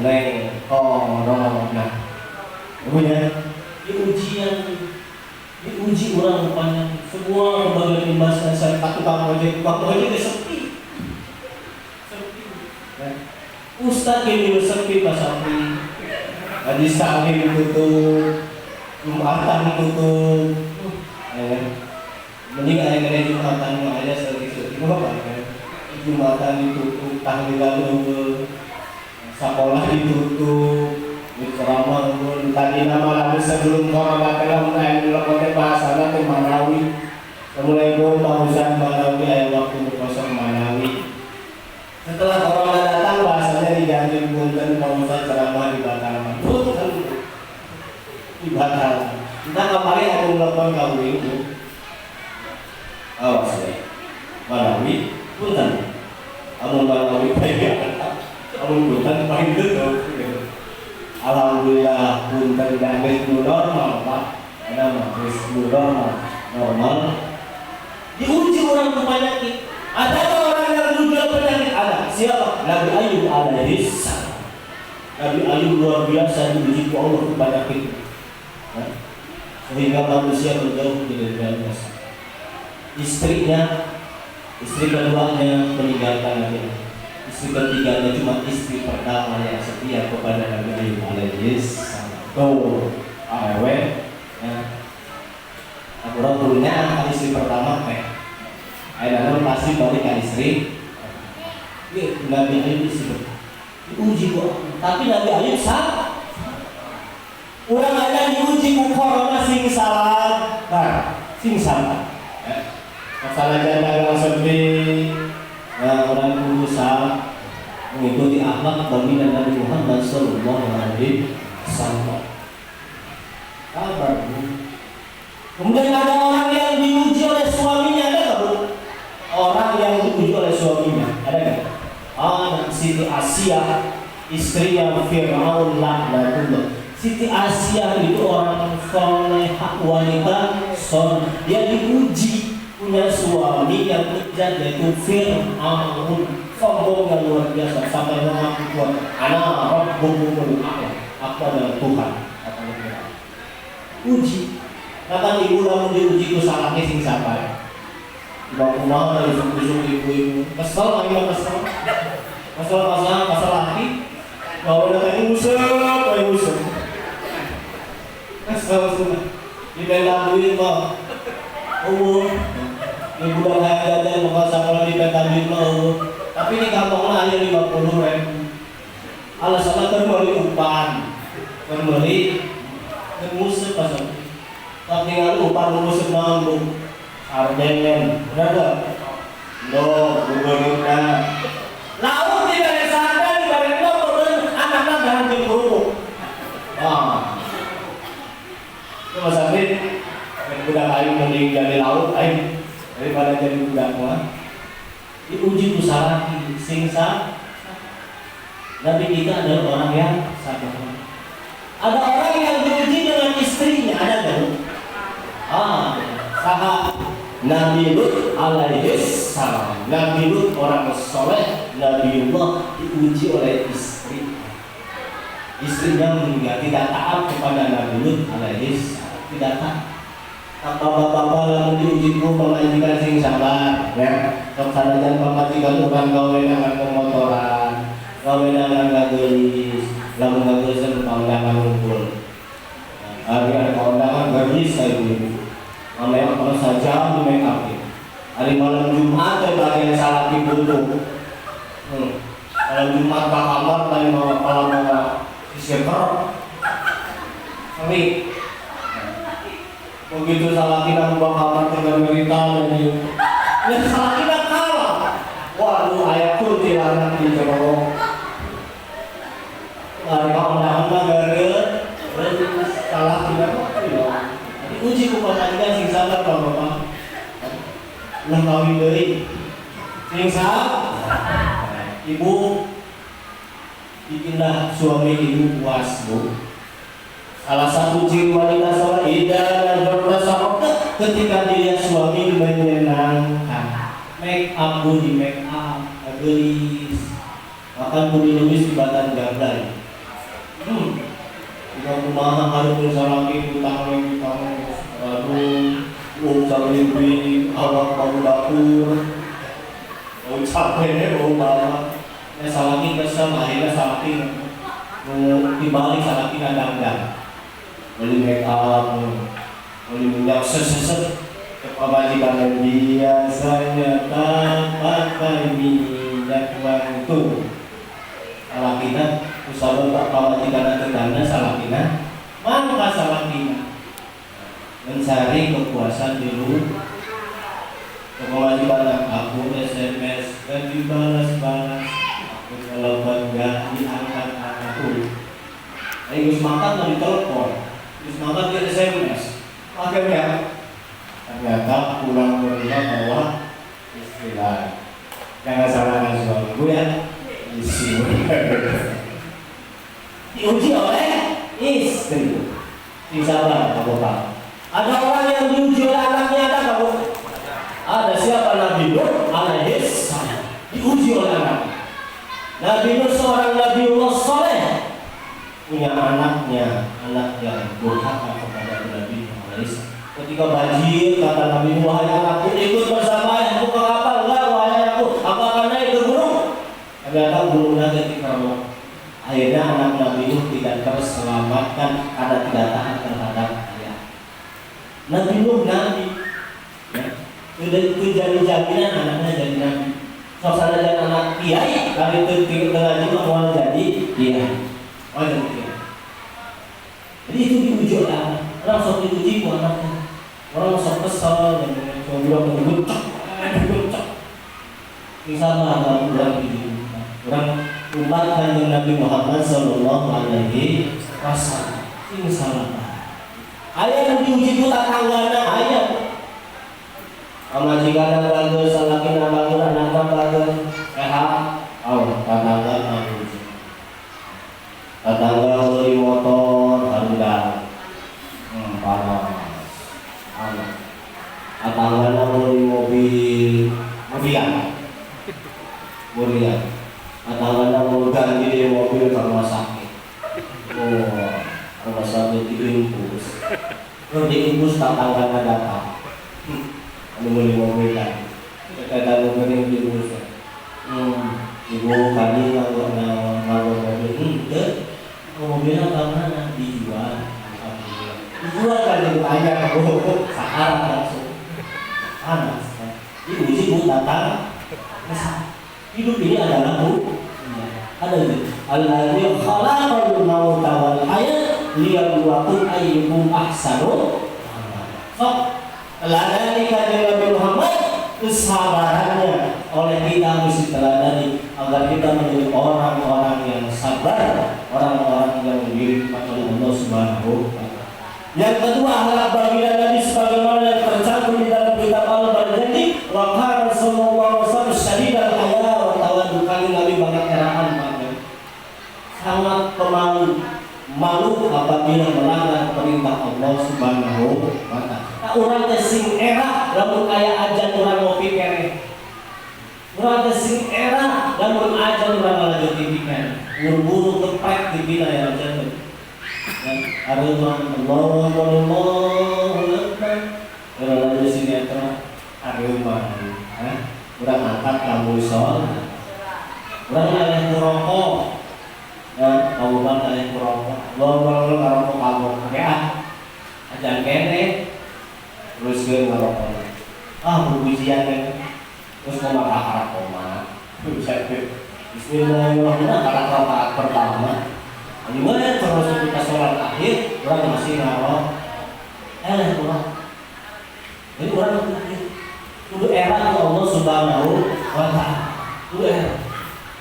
corona. Kemudian diuji orang rupanya semua lembaga pembahasan saya tukang ojek sepi. Ustaz ini sepi Pak Sapi. Tadi Sapi ditutup, Jumatan ditutup. Mending ayah Jumatan aja sedikit apa kan? Jumatan ditutup, tahlilan dulu, sekolah ditutup, ceramah dulu. Tadi nama lalu sebelum corona kena mulai melakukan bahasa itu Manawi. Mulai bahusan Manawi ayah waktu berkosong Manawi. Setelah corona datang bahasanya diganti punten bahusan ceramah dibatalkan. Dibatalkan. Kita kemarin aku melakukan kamu itu. Awas ya, Manawi, punten. Amun Manawi baik, amun punten paling betul. Alhamdulillah punten damai normal pak, ada mas normal. Diuji orang penyakit. Ada orang yang menjual penyakit? Ada. Siapa? Nabi Ayub alaihi salam. Nabi Ayub luar biasa diuji Allah penyakit. Sehingga manusia menjauh dari Allah. Istri keduanya meninggalkan Nabi. Istri ketiganya cuma istri pertama yang setia kepada Nabi Ayub alaihi salam. Tuh, Akhirnya punya istri pertama Akhirnya pasti balik ke istri. Nabi Ayub diuji kok. Tapi Nabi Ayub salah. Orang ada diuji ku corona sing salah. Sing salah. Masalah janda sedih, orang berusaha mengikuti akhlak baginda Nabi Muhammad sallallahu alaihi wasallam. Kabar. Kemudian ada orang yang diuji oleh suaminya, ada nggak bu? Orang yang diuji oleh suaminya, ada nggak? Siti Asia, istri yang Fir'aun laknatullah. Siti Asia itu orang soleh, wanita soleh. Dia diuji punya suami yang kerja yaitu Fir'aun, sombong yang luar biasa sampai mengaku kuat. Ana Rabbukumul A'la, aku adalah Tuhan. Uji. Kata ibu lamun diuji ku salahnya sing sampai. Bawa kumaha isuk-isuk ibu-ibu. Kesel lagi kesel. Kesel lagi. Bawa datang usep. Kesel sudah. Dibela duit mah. Ibu dan ayah jajan bukan sekolah di Petamin mau. Tapi di kampung hanya 50.000. Alasannya terbeli umpan, terbeli musik pasal. Tapi kalau umpan musik nambung, sarden, benar tak? No, gubernurnya. Lalu tidak ada sarden, tidak ada anak-anak dan jemput. mending jadi laut daripada jadi budak mah. Diuji ku salaki sing Nabi kita adalah orang yang sabar. Ada orang yang diuji dengan istrinya, ada kan? Saha Nabi Lut alaihi salam. Nabi Lut orang soleh, Nabiullah diuji oleh istri. Istrinya meninggal, tidak taat kepada Nabi Lut alaihi salam, tidak taat. Bapak-bapak lalu diuji ku pemajikan sing sabar, ya. Kesananya pemajikan bukan kawenan pemotoran, kawenan gagelis, lamun gagelis pandangan unggul. Hari ada kondangan garis saya ibu. Memang kalau saja di make up. Hari malam Jumat ada bagian salah dibutuh. Kalau Jumat ke kamar tadi mau malam siapa? Tapi begitu salah kita membawa kamar dengan berita dan salah kita kalah. Waduh, ayatku dilarang di Jawa. Hari kondangan gagal. Salah tidak uji kupatanikan sing sabar bapak ulah kawin deui sing ibu bikinlah suami ibu puas bu. Salah satu ciri wanita soleh idah dan bersama ketika dilihat suami menyenangkan, make up bu di make up gelis makan bu dinulis di batan gablay. Jika kumaha harus salaki utang aduh sampai awak bau dapur capek bawa salaki kesel akhirnya salaki dibalik salaki nadang beli make up beli minyak seset kepajikan yang biasanya tak pakai minyak wangi salakina usaha tak pamajikan tegana salakina mangka salakina mencari kepuasan dulu kewajiban aku SMS dan dibalas-balas aku kalau enggak diangkat anakku Gus makan mau ditelepon Gus makan di SMS akhirnya ternyata pulang ke rumah bawa istri lain. Jangan salahkan suamiku ya isi diuji oleh istri. Sabar Bapak. Ada orang yang diuji oleh anaknya, ada kamu? Ada siapa? Nabi Nuh alaihi salam diuji oleh anak. Nabi Nuh seorang Nabiullah soleh, punya anaknya, anak yang durhaka kepada Nabi Nuh alaihi salam. Ketika banjir kata Nabi Nuh, wahai anakku ikut bersama aku ke kapal. Enggak, wahai anakku, apa akan naik ke gunung? Ternyata gunungnya ketika akhirnya anak Nabi Nuh tidak terselamatkan karena tidak taat terhadap ayah. Nabi Nuh nabi, ya, itu jadi jaminan anaknya jadi nabi. Soalnya jadi anak kiai, kali itu ngaji mau jadi kiai, mau jadi kiai. Jadi itu diuji oleh anak. Orang sok diuji ku anaknya. Orang sok kesal dan bilang bergucak. Misalnya orang diuji. Orang umat Kanjeng Nabi Muhammad sallallahu alaihi wasallam. Ini salah. Ayah yang diuji ku tatanggana ayah. Amajikan bagus, salakin bagus, anak bagus, sehat. Tetangga diuji. Tetangga beli motor harga panas. Tetangga beli mobil murian. Tetangga mau ganti mobil rumah sakit. Rumah sakit diimpus. Diimpus tetangga datang. Beli mobil lagi. Kata mobil diimpus. Ibu kali nganggur mobil mobilnya kemana? Dijual. Dijual kan banyak aku sahara langsung panas. Diuji bu datang. Hidup ini adalah bu, ada itu. Alladzi khalaqal mauta wal hayat liyabluwakum ayyukum ahsanu amala. So, teladani kanjeng Nabi Muhammad kesabarannya oleh kita mesti teladani agar kita menjadi orang-orang yang sabar, orang-orang yang dirahmati oleh Allah Subhanahu wa taala. Yang kedua adalah baginda Nabi sebagaimana yang tercantum di malu apabila melanggar perintah Allah Subhanahu wa taala. Nah, urang teh sing era lamun aya ajan urang ngopi keneh. Urang teh sing era lamun ajan urang ngalanjut TV keneh. Buru-buru keprek di bila ya ajan. Dan Allahu Akbar. Kalau lalu sinetron areuman. Urang angkat kamu sholat. Urang aya ngerokok. Dan kamu bang aya ngerokok. Lo ngerokok kamu. Ya. Ajan kene. Terus gue ngerokok. Pujian kan. Terus mau makan koma. Bismillahirrahmanirrahim. Rakaat pertama. Gimana terus kita sholat akhir, orang masih ngarok. Kurang. Ini orang kudu era Allah Subhanahu wa taala. Kudu era.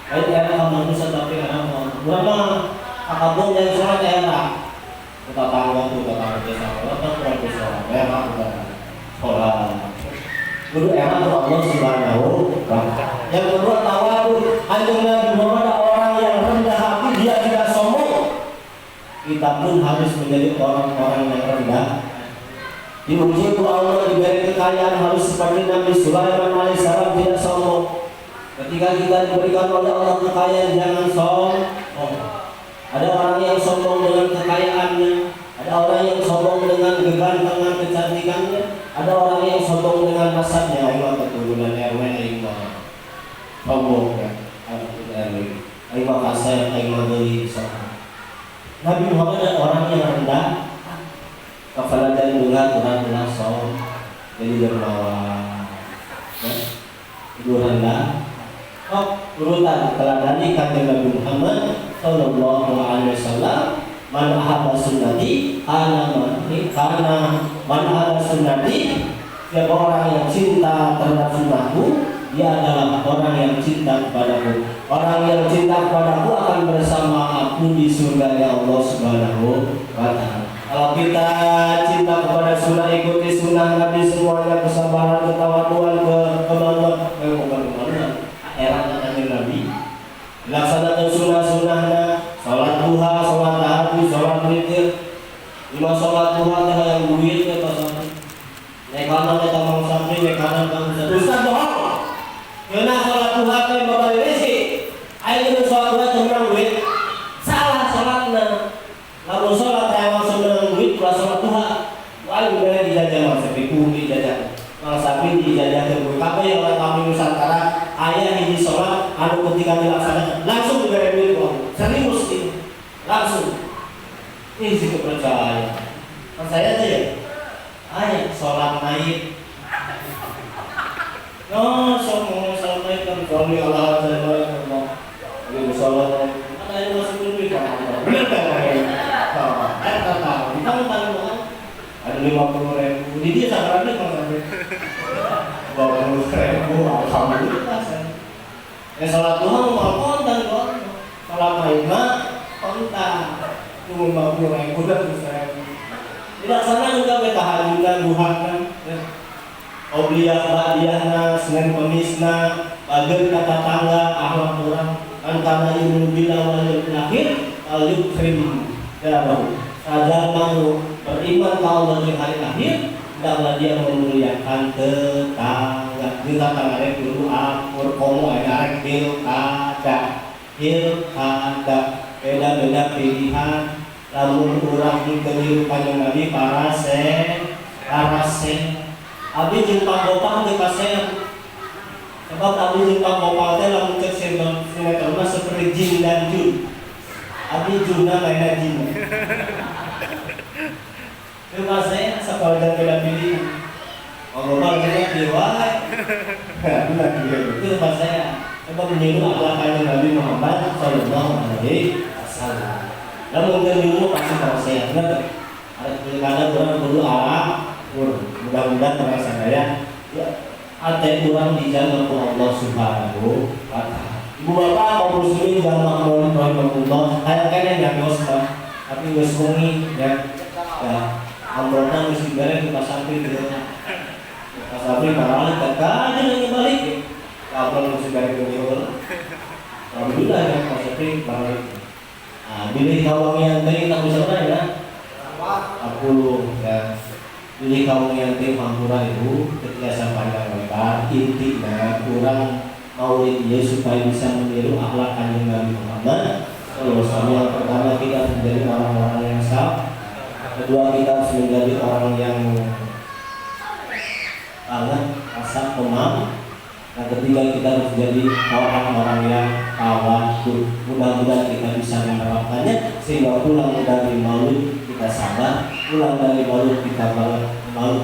Baik era kamu tapi era orang mah akabung dari sholat era. Kita tahu desa sholat, kurang sholat. Era bukan sholat. Kudu era Allah Subhanahu wa taala. Yang kedua tawadhu. Anjing Nabi Muhammad orang yang rendah hati, dia tidak sombong. Kita pun harus menjadi orang-orang yang rendah. Diuji itu Allah diberi kekayaan harus seperti Nabi Sulaiman alaihissalam tidak sombong. Ketika kita diberikan oleh Allah kekayaan jangan sombong. Ada orang yang sombong dengan kekayaannya, ada orang yang sombong dengan kegantengan kecantikannya, ada orang yang sombong dengan nasabnya. Ayo keturunan RW ayo sombong ya. Ayo makasih ayo beli sombong. Nabi Muhammad adalah orang yang rendah. Kafala dan juga Quran sombong. Jadi dermawan. Itu rendah. Urutan teladani kata Nabi Muhammad sallallahu alaihi wasallam, man ahabba sunnati ana man ahabba sunnati, siapa orang yang cinta terhadap sunnahku, dia adalah orang yang cinta kepadaku. Orang yang cinta kepadaku akan bersama aku di surga ya Allah Subhanahu wa taala. Kalau kita cinta kepada sunnah, ikuti sunnah Nabi semuanya, kesabaran, ketawaduan, kemampuan, kemampuan. Era Nabi laksanakan sunnah-sunnahnya, sholat duha, sholat tahajud, sholat witir. 5 sholat duha teh yang duit ya pasang. Naik kanan kita mau sampai, naik kanan kamu satu. Ustaz bohong. Karena sholat duha teh bakal rezeki. Ayo sholat duha tentang duit. Salah sholatnya. Lalu sholat teh langsung dengan duit, plus sholat duha. Wah, udah dijajah masa piku dijajah. Kalau sapi dijajah ke apa yang orang kami Nusantara ayah ini sholat, anu ketika dilaksanakan langsung diberi duit uang, serius ini, langsung. Ini sih kepercayaan. Kan saya aja ya, ayah sholat naik. No, sholat naik kan suami Allah dan Allah. Jadi sholat naik, mana yang masih duit kan? Bener kan? Tahu, ditanggung ada 50.000 di dia sabarannya kalau sampai 20.000 alhamdulillah saya. Sholat duha mau kontan kok, sholat maima kontan cuma 50.000 dan 100.000. Dilaksanakan juga tahajud duha kan, obliyah ba'diyahna, Senin Kemisna, bager kata tangga, akhlak orang, antara ilmu bila wal akhir, al-yukrim dalam. Sadar mau beriman ke Allah di hari akhir, hendaklah dia memuliakan tetangga. Kita tangannya dulu akur komo ada pilkada, beda-beda pilihan. Lamun urang keliru kanjeng Nabi parase. Abi jeung pangopang teu kasehat. Sebab abi jeung pangopang teh lamun cek sinetron seperti jin dan jun. Abi junna lain jin. Terima saya sekolah dan beda pilihan. Pangopang dia diwai. Benar dia. Terima saya. Sebab meniru akhlak kanjeng Nabi Muhammad sallallahu alaihi wasallam. Lamun keliru pasti kasehat. Benar. Ada pilkada orang perlu alam. Mudah-mudahan merasa saya hati orang dijaga oleh Allah Subhanahu wa taala. Ibu bapak kaum muslimin dan makmum rahimahullah, hayang-hayang yang dosa tapi geus wengi ya. Amrona geus dibere di pasantren teh. Pasantren paralel aja lagi balik. Amrona geus dibere ke dieu. Alhamdulillah ya pasantren balik. Pilih kawangian teh tak bisa ya. 40 ya. Pilih kawangian teh hampura itu ketika sampaikan mereka intinya kurang maulid dia supaya bisa meniru akhlak kanjeng Nabi Muhammad. Terus yang pertama kita menjadi orang-orang yang sah. Kedua kita harus menjadi orang yang banget rasa pemam. Yang ketiga kita harus jadi orang-orang yang tawadhu. Mudah-mudahan kita bisa menerapkannya sehingga pulang dari maulid kita sabar, pulang dari maulid kita malu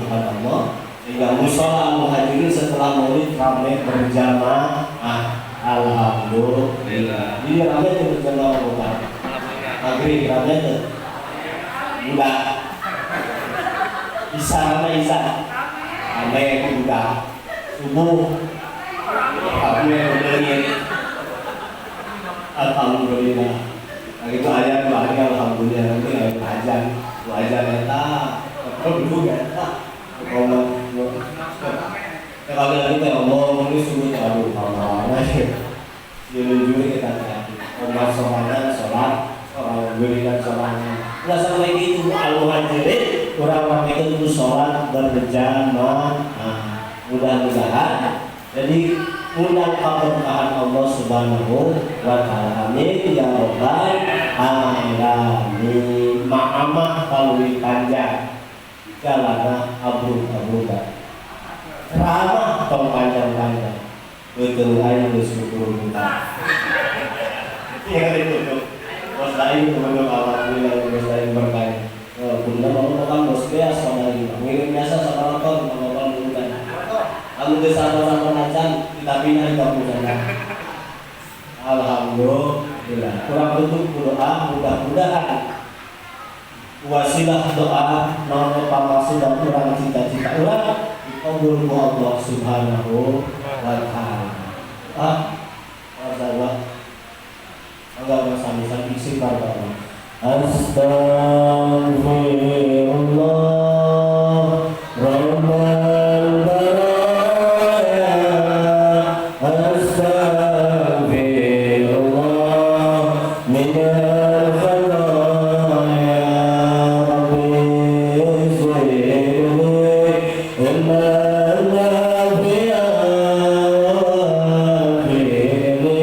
kepada Allah. Sehingga musola al-muhajirin setelah maulid ramai berjamaah. Alhamdulillah. Jadi ramai itu berjamaah bukan? Maghrib ramai itu. Enggak. Isa ramai isa. Ramai itu juga. Subuh. Alhamdulillah. Nah, itu ayat doanya alhamdulillah nanti ayat ajan. Ajan eta dulu ya. Kalau dari kita ngomong ini sungguh aduh mana jujur kita hati. Orang sholat, orang berikan sholatnya. Nggak sampai gitu al-muhajirin orang-orang itu sholat berjamaah. Mudah-mudahan jadi undang keberkahan Allah Subhanahu wa taala. Amin ya rabbal alamin. Ma'amah kalwi panjang jalana abruk-abrukan. Ramah tong panjang-panjang. Betul ayo bersyukur kita. Yang itu bos lain teman-teman alhamdulillah bos lain berkah. Bunda mau makan bos biasa sama lagi. Mungkin biasa sama nonton sama bukan. Lalu kesana-sama nacan kita pindah ke sana. Alhamdulillah. Kurang bentuk doa mudah-mudahan wasilah doa nono pamaksud dan kurang cita-cita ulang dikabul Allah Subhanahu wa taala. Enggak sami-sami istighfar Bapak. Astagfirullah Rabbal baraya. Astagfirullah minal khataya. Rabbi zidni ilman nafi'an waqini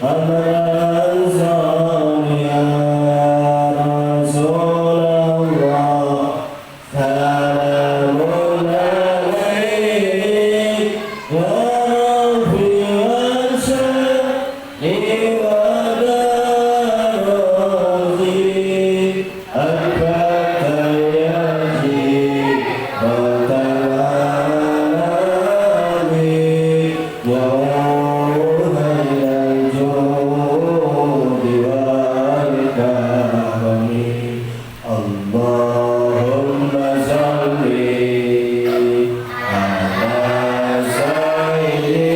amran salihan. Rasulullah salamun alaik ya Rabbi wasalli wa darzi al-fatah yaji wa ta'alami ya muhayyal judi wal karami. Allahumma salli ala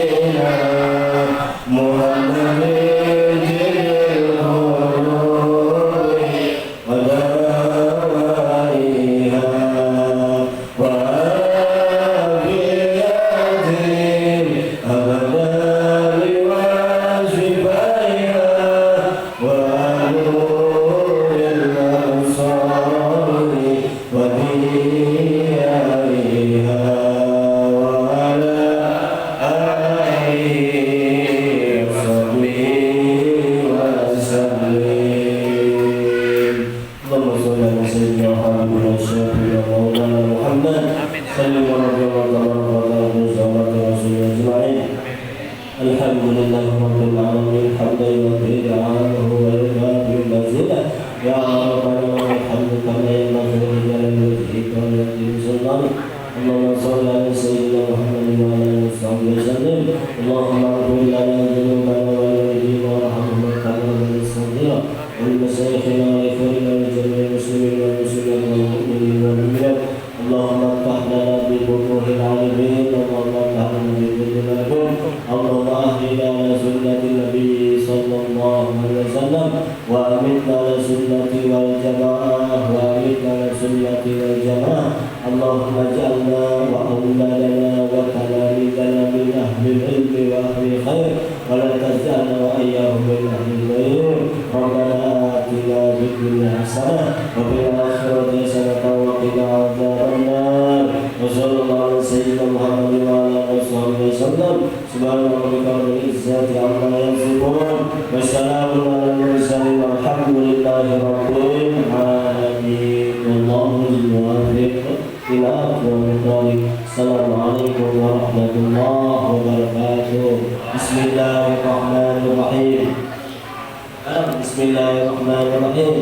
sayyidina Muhammadin jil hururi wa dawaiha wa afiyatin abadali wa shifaiha wa nuril absari wa diyaiha wa ala alihi wa sahbihi wa sallim. Allahumma shalli ala sayyidina Muhammadin wa syafi'ina maulana Muhammad sallallahu alaihi wa sallam. Alhamdulillah rabbil alamin hamdan yughni 'anhu wa yughni mazidah. Ya rabbana alhamduka kama yanbaghi li jalali wajhika wa li sultanik. Allahumma shalli ala sayyidina Muhammadin wa ala alihi wa sahbihi wasallam. Allahumma ighfir lana dhunubana wa walidina warhamhum kama rabbayana shaghira. Wa li mashayikhina wa ikhwanina wa jami'il muslimin wal muslimat wal mu'minin wal mu'minat. Allahumma iftah lana bi futuhil 'alimin. Allahumma iftah lana bi futuhil 'alimin. Allahumma ahdina ala sunnati Nabi sallallahu alaihi wasallam wa amitna ala sunnati wal jamaah wa amitna ala sunnati wal jamaah. Allahumma ij'alna wa auladana wa talamidana min ahli ilmi wa ahli khair wa la taj'alna wa iyyahum min ahli khair. Rabbana Subhana rabbika rabbil izzati amma yasifun. Wassalamu ala mursalin walhamdulillahi rabbil alamin. Wallahu muwaffiq ila aqwamit thoriq. Assalamualaikum warahmatullahi wabarakatuh. Bismillahirrahmanirrahim. Bismillahirrahmanirrahim.